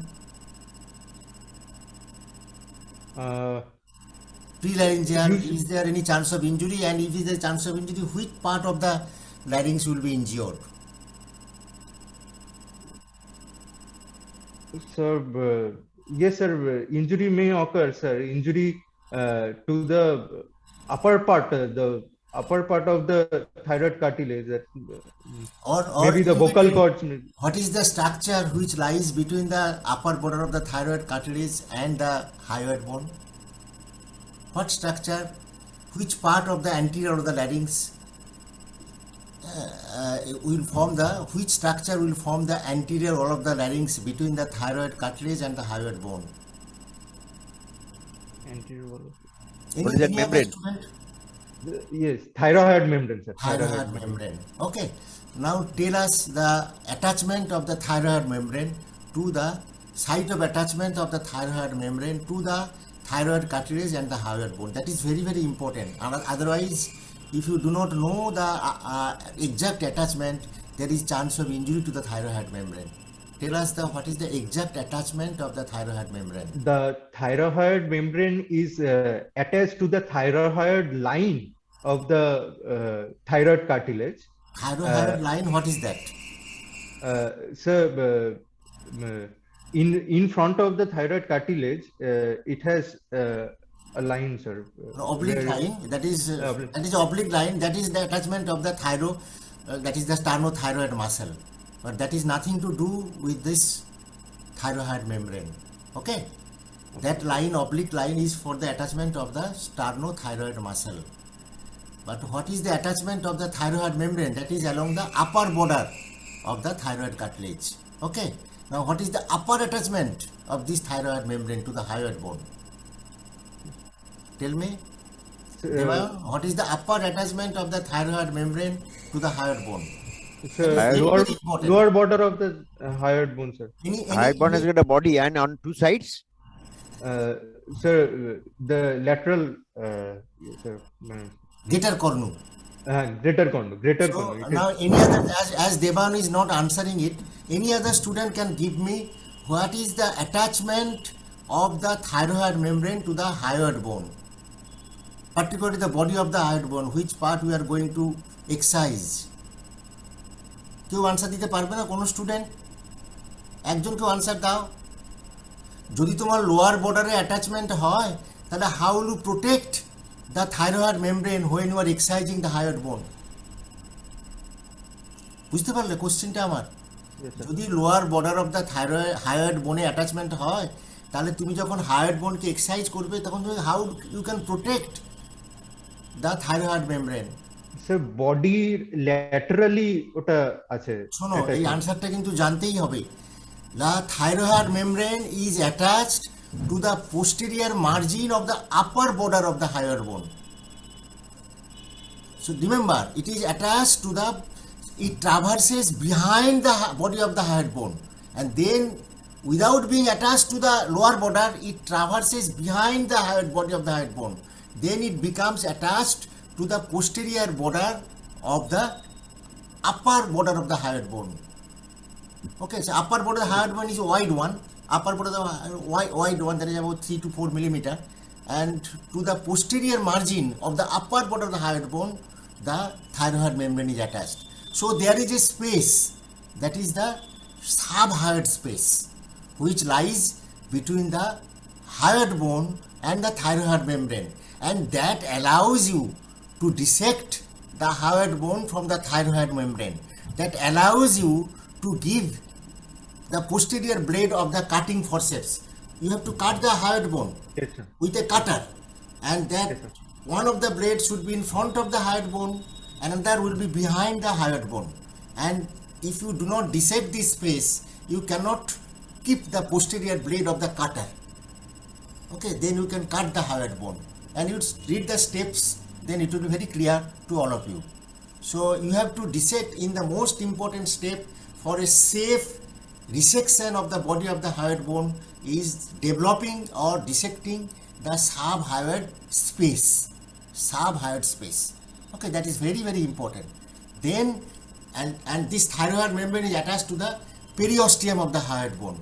Prelaryngeal, is there any chance of injury, and if there is a chance of injury, which part of the larynx will be injured? Sir, yes, sir. Injury may occur, sir. Injury to the upper part, the upper part of the thyroid cartilage. That, Or maybe the in vocal between, cords. what is the structure which lies between the upper border of the thyroid cartilage and the hyoid bone? What structure, which part of the anterior of the larynx which structure will form the anterior wall of the larynx between the thyroid cartilage and the hyoid bone? Anterior wall. What is that Any other membrane? student? Yes, thyroid membrane, sir. Thyroid membrane. Okay. Now tell us the attachment of the thyroid membrane to the site of attachment of the thyroid membrane to the thyroid cartilage and the hyoid bone. That is very, very important. Otherwise, if you do not know the exact attachment, there is chance of injury to the thyroid membrane. Tell us what is the exact attachment of the thyroid membrane. The thyroid membrane is attached to the thyroid line of the thyroid cartilage. Thyroid line, what is that? So, in front of the thyroid cartilage, it has a line, sir. Oblique where- line, that is Oblique. oblique line, that is the attachment of the that is the sternothyroid muscle, but that is nothing to do with this thyroid membrane. Okay, that line, oblique line, is for the attachment of the sternothyroid muscle. But what is the attachment of the thyroid membrane? That is along the upper border of the thyroid cartilage. Okay, now what is the upper attachment of this thyroid membrane to the hyoid bone? Tell me, Sir, Devayan, what is the upper attachment of the thyroid membrane to the hyoid bone? sir, That is very, lower very important. lower border of the hyoid bone, sir. Hyoid bone has got a body and on two sides. Uh, Sir, the lateral, sir, Greater cornu. greater cornu, greater So cornu. It is- now any other, as Devan is not answering it, any other student can give me what is the attachment of the thyroid membrane to the hyoid bone, particularly the body of the hyoid bone, which part we are going to exercise. কেউ answer দিতে পারবে না কোনো student? একজন কেউ answer দাও। যদি তোমার লোয়ার বর্ডারে অ্যাটাচমেন্ট হয় তাহলে how will you protect the thyroid membrane when you are exercising the hyoid bone? বুঝতে পারলে কোশ্চেনটা আমার? Yes, sir. যদি lower border of the hyoid বোনে অ্যাটাচমেন্ট হয় তাহলে তুমি যখন হায়োড বোনকে এক্সারসাইজ করবে তখন তুমি how you can protect the thyroid membrane? Sir, body laterally ওটা আছে। শোনো, এই attachment. আনসারটা কিন্তু জানতেই হবে। The thyroid membrane is attached to the posterior margin of the upper border of the hyoid bone. So remember, it is attached to the, it traverses behind the body of the hyoid bone, and then without being attached to the lower border, it traverses behind the body of the hyoid bone. Then it becomes attached to the posterior border of the upper border of the hyoid bone. Okay, so upper border of the hyoid bone is a wide one. Upper border of the wide one, that is about 3 to 4 millimeter, and to the posterior margin of the upper border of the hyoid bone, the thyroid membrane is attached. So there is a space, that is the subhyoid space, which lies between the hyoid bone and the thyroid membrane, and that allows you to dissect the hyoid bone from the thyroid membrane. That allows you to give the posterior blade of the cutting forceps. You have to cut the hyoid bone Yes, sir. with a cutter, and that Yes, sir. one of the blades should be in front of the hyoid bone, another will be behind the hyoid bone. And if you do not dissect this space, you cannot keep the posterior blade of the cutter. Okay, then you can cut the hyoid bone, and you read the steps, then it will be very clear to all of you. So you have to dissect in the most important step for a safe resection of the body of the hyoid bone is developing or dissecting the subhyoid space. Subhyoid space. Okay, that is very, very important. Then, and this thyroid membrane is attached to the periosteum of the hyoid bone,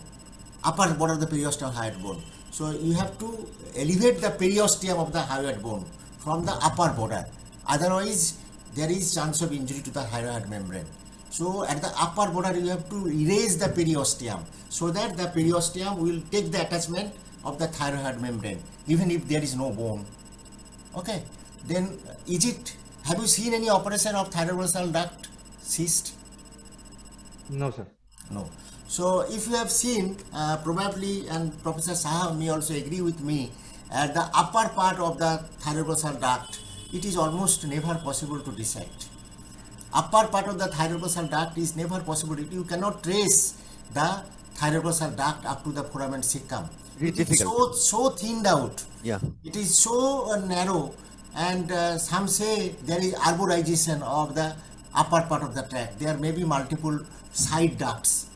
upper border of the periosteum of hyoid bone. So you have to elevate the periosteum of the hyoid bone from the upper border. Otherwise, there is chance of injury to the thyroid membrane. So at the upper border, you have to erase the periosteum so that the periosteum will take the attachment of the thyroid membrane, even if there is no bone. Okay. Then have you seen any operation of thyroid duct cyst? No, sir. No. So if you have seen, probably, and Professor Saha may also agree with me, at the upper part of the thyroid duct, it is almost never possible to dissect. Upper part of the thyroid duct is never possible. You cannot trace the thyroid duct up to the foramen cecum. It is It is difficult. so thinned out. Yeah. It is so narrow, and some say there is arborization of the upper part of the tract. There may be multiple side ducts,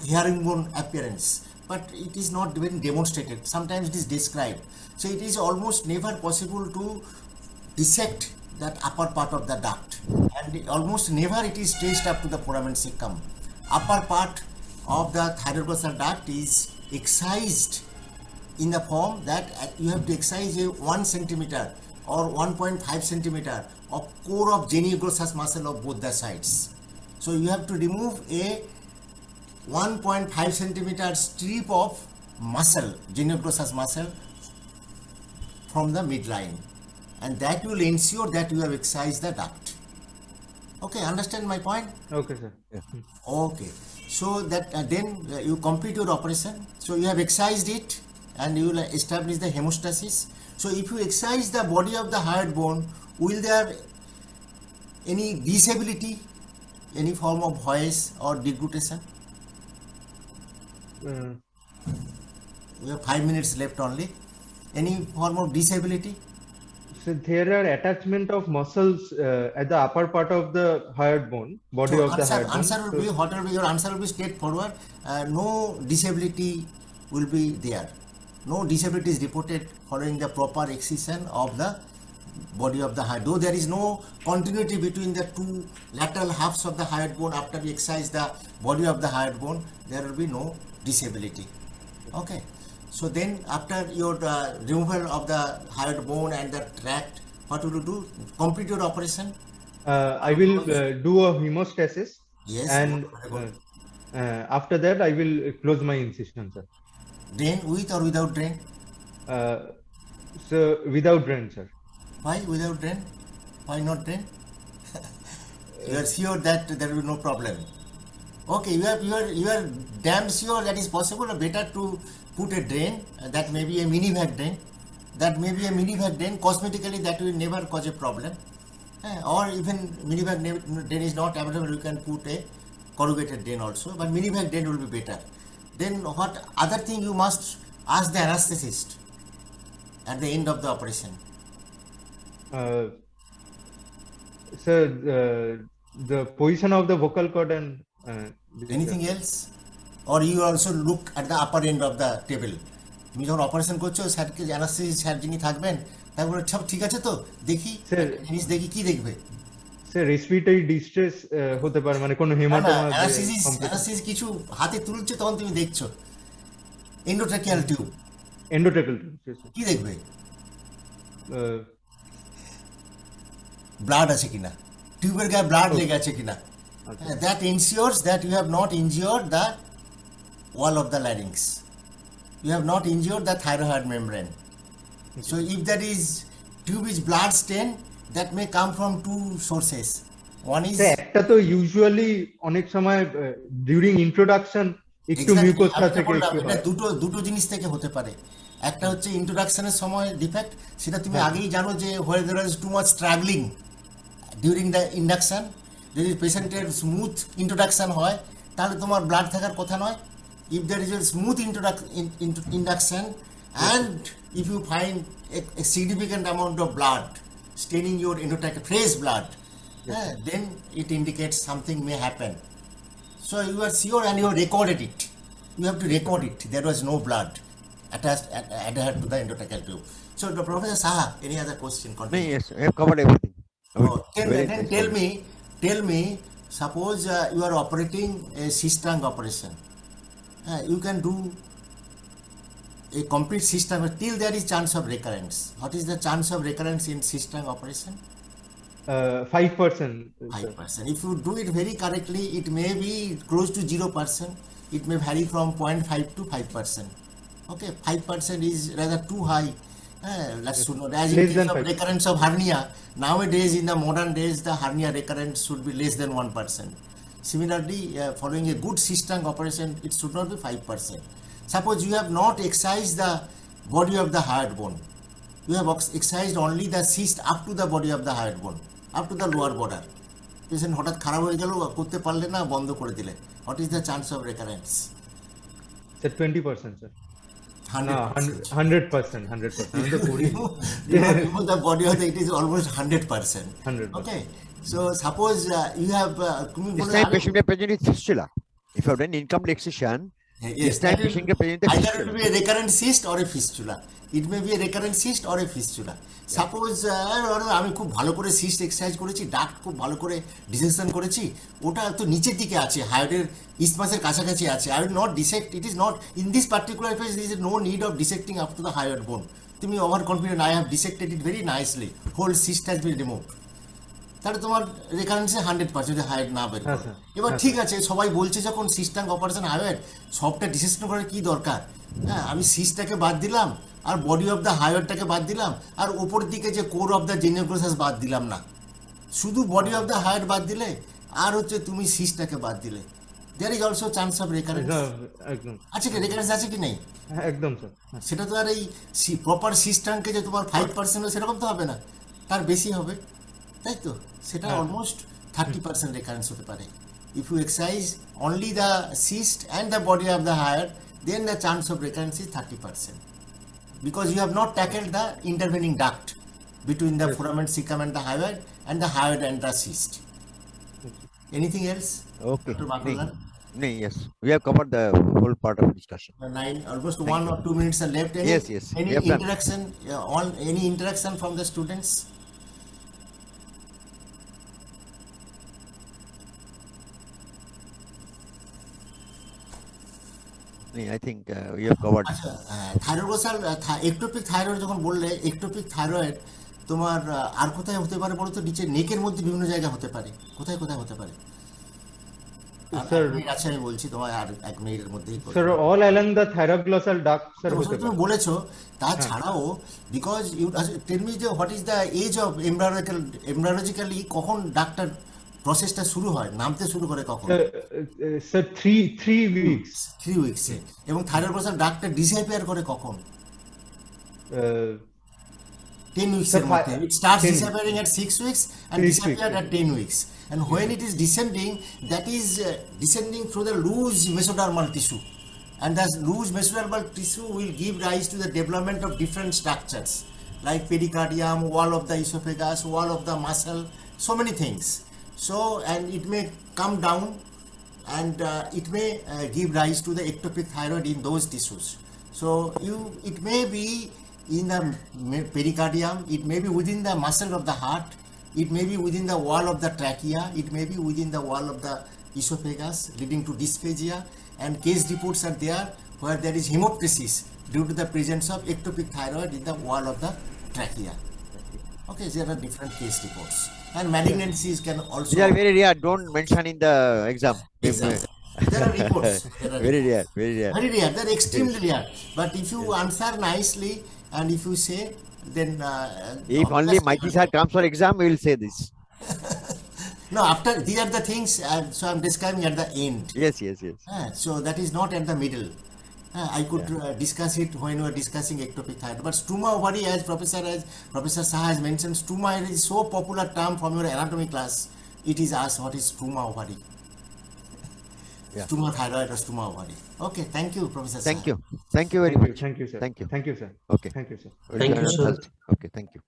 herringbone appearance, but it is not even demonstrated. Sometimes it is described. So it is almost never possible to dissect that upper part of the duct, and almost never it is traced up to the foramen cecum. Upper part of the thyroid duct is excised in the form that you have to excise a 1 centimeter or 1.5 centimeter of core of genioglossus muscle of both the sides. So you have to remove a 1.5 centimeter strip of muscle, genioglossus muscle, from the midline, and that will ensure that you have excised the duct. Okay, understand my point? Okay, sir. Okay, so that then you complete your operation. So you have excised it, and you will establish the hemostasis. So if you excise the body of the hyoid bone, will there any disability, any form of voice or deglutition? Uh, We have 5 minutes left only. Any form of disability? So there are attachment of muscles at the upper part of the hyoid bone, body So of the hyoid bone. answer will be, what will be your answer will be straightforward. No disability will be there. No disability is reported following the proper excision of the body of the hyoid. Though there is no continuity between the two lateral halves of the hyoid bone after we exercise the body of the hyoid bone, there will be no disability. Okay. So then after your removal of the hyoid bone and the tract, what will you do? Complete your operation? I will do a hemostasis, Yes. and very good. after that I will close my incision, sir. Drain with or without drain? So without drain, sir. Why without drain? Why not drain? You are sure that there will be no problem. Okay, you are damn sure that is possible, or better to put a drain, that may be a mini vac drain. That may be a mini vac drain. Cosmetically, that will never cause a problem. Or even mini vac drain is not available, you can put a corrugated drain also, but mini vac drain will be better. Then what other thing you must ask the anesthetist at the end of the operation? So the position of the vocal cord and this, Anything else? Or you also look at the upper end of the table. তুমি যখন operation করছো স্যারকে অ্যানাস্থেসিস sir যিনি থাকবেন তারপরে সব ঠিক আছে তো দেখি Sir. জিনিস দেখি কি দেখবে স্যার রেসপিরেটরি ডিস্ট্রেস হতে পারে, মানে কোনো হেমাটোমা অ্যানাস্থেসিস কিছু হাতে তুলছে তখন তুমি দেখছো এন্ডোট্রাকিয়াল টিউব এন্ডোট্রাকেল কি দেখবে ব্লাড আছে কিনা টিউবের গায়ে ব্লাড লেগে আছে কিনা that ensures that you have not injured the wall of the larynx. You have not injured the thyroid membrane. So if there is tube is blood stain, that may come from two sources. One is একটা তো usually অনেক সময় during introduction একটু Exactly, mucosa আমি তো থেকে বললাম, একটু এটা হয়। দুটো জিনিস থেকে হতে পারে। একটা হচ্ছে ইন্ট্রোডাকশনের সময় ডিফেক্ট, সেটা তুমি আগেই জানো যে where there is too much struggling during the induction, যদি পেশেন্টের স্মুথ ইন্ট্রোডাকশন হয় তাহলে তোমার ব্লাড থাকার কথা নয়। If there is a smooth induction and if you find a significant amount of blood staining your endotracheal, fresh blood, then it indicates something may happen. So you are sure and you have recorded it. You have to record it. There was no blood adhered to the endotracheal tube. So, Professor Saha, any other question? No, Continue. yes, I have covered everything. Oh, then Very then nice tell me, suppose you are operating a C-strung operation. You can do a complete C-strung, but till there is chance of recurrence. What is the chance of recurrence in C-strung operation? 5%. 5%. If you do it very correctly, it may be close to 0%. It may vary from 0.5 to 5%. Okay, 5% is rather too high. Let's know. As in Less case than of 5%. recurrence of hernia, nowadays in the modern days, the hernia recurrence should be less than 1%. Similarly, following a good C-strung operation, it should not be 5%. Suppose you have not excised the body of the hyoid bone. You have excised only the cyst up to the body of the hyoid bone, up to the lower border. Patient হঠাৎ খারাপ হয়ে গেল, করতে পারলে না, বন্ধ করে দিলে. What is the chance of recurrence? Sir, 20%, sir. 100%. 100%. 100%. আমি তো করি। Remove the body of the, it is almost 100%. 100%. Okay. So suppose you have This time patient may present with fistula. If you have done incomplete excision, this time patient can present with either it will fistula. be a recurrent cyst or a fistula. It may be a recurrent cyst or a fistula. Suppose আমি খুব ভালো করে cyst exercise করেছি, duct খুব ভালো করে dissection করেছি, ওটা তো নিচের দিকে আছে, হায়োডের ইস্টমাসের কাছাকাছি আছে। I will not dissect. It is not in this particular case. There is no need of dissecting up to the hyoid bone. তুমি over confident, I have dissected it very nicely. Whole cyst has been removed. তাহলে তোমার রেকারেন্সে 100% hide না বের হ্যাঁ, করে। Sir. এবার হ্যাঁ, ঠিক আছে, সবাই বলছে যখন সিস্টাং অপারেশন হাইওয়ের সবটা ডিসেকশন করার কি দরকার? আমি সিস্টটাকে বাদ দিলাম আর বডি অফ দ্য হাইওয়েরটাকে বাদ দিলাম আর ওপর দিকে যে কোর অফ দ্য জেনিওগ্লোসাস বাদ দিলাম না, শুধু বডি অফ দ্য হাইওয়ের বাদ দিলে আর হচ্ছে তুমি সিস্টটাকে বাদ দিলে, there is also chance of recurrence. একদম আছে কি রেকারেন্স আছে কি নেই? একদম স্যার। সেটা তো আর এই প্রপার সিস্টাংকে যে তোমার 5% সেরকম তো হবে না, তার বেশি হবে, তাই তো? সেটা অলমোস্ট 30% রেকারেন্স হতে পারে। If you exercise only the cyst and the body of the hyoid, then the chance of recurrence is 30%. because you have not tackled the intervening duct between the foramen cecum and the hyoid and the cyst. Anything else? Okay. Dr. Nee, Bakalan? nee, yes, we have covered the whole part of the discussion. Almost 1 or 2 minutes are left. Yes, yes, we Any have done. interaction? Any interaction from the students? Nee, I think we have covered. আচ্ছা thyroid ectopic thyroid যখন বললে ectopic thyroid তোমার আর কোথায় হতে পারে বলো তো? নিচে নেকের মধ্যে বিভিন্ন জায়গা হতে পারে, কোথায় কোথায় হতে পারে? Sir, আচ্ছা আমি বলছি তোমায় আর 1 মিনিটের মধ্যেই sir, all along the thyroglossal duct, sir, তুমি হতে তুমি পারে। বলেছো তাছাড়াও বিকজ ইউ টেল মি যে what is the age of embryologically কখন ডাক্তার প্রসেসটা শুরু হয়, নামতে শুরু করে কখন? Sir, three weeks. 3 উইকসে। এবং থাইরয়েড ডাক্তার ডিসঅ্যাপিয়ার করে কখন? 10 weeks Sir, এর মধ্যে। It starts 10 disappearing at 6 weeks and 6 disappeared weeks, at 10 weeks. And when it is descending, that is descending through the loose mesodermal tissue. And the loose mesodermal tissue will give rise to the development of different structures like pericardium, wall of the esophagus, wall of the muscle, so many things. So, and it may come down and it may give rise to the ectopic thyroid in those tissues. So, it may be in the pericardium, it may be within the muscle of the heart, it may be within the wall of the trachea, it may be within the wall of the esophagus leading to dysphagia, and case reports are there where there is hemoptysis due to the presence of ectopic thyroid in the wall of the trachea. Okay, there are different case reports. And malignancies can also... These are very rare. Don't mention in the exam. Exactly. There are reports. There are Very reports. rare. Very rare. Very rare. They're extremely rare. But if you answer nicely and if you say, then If only Mikey sir comes for exam, we will say this. no, after these are the things. So I'm describing at the end. Yes, yes, yes. So that is not at the middle. I could discuss it when we are discussing ectopic thyroid. But stuma ovary, as Professor Saha has mentioned, stuma is so popular term from your anatomy class. It is asked what is stuma ovary. Yeah. Stuma thyroid or stuma ovary. Okay, thank you, Professor Thank Saha. you. Thank you very Thank you, much. thank you, sir. Thank you. Thank you, sir. Okay. Thank you, sir. We'll Thank join you, on sir. Thursday. Okay, thank you.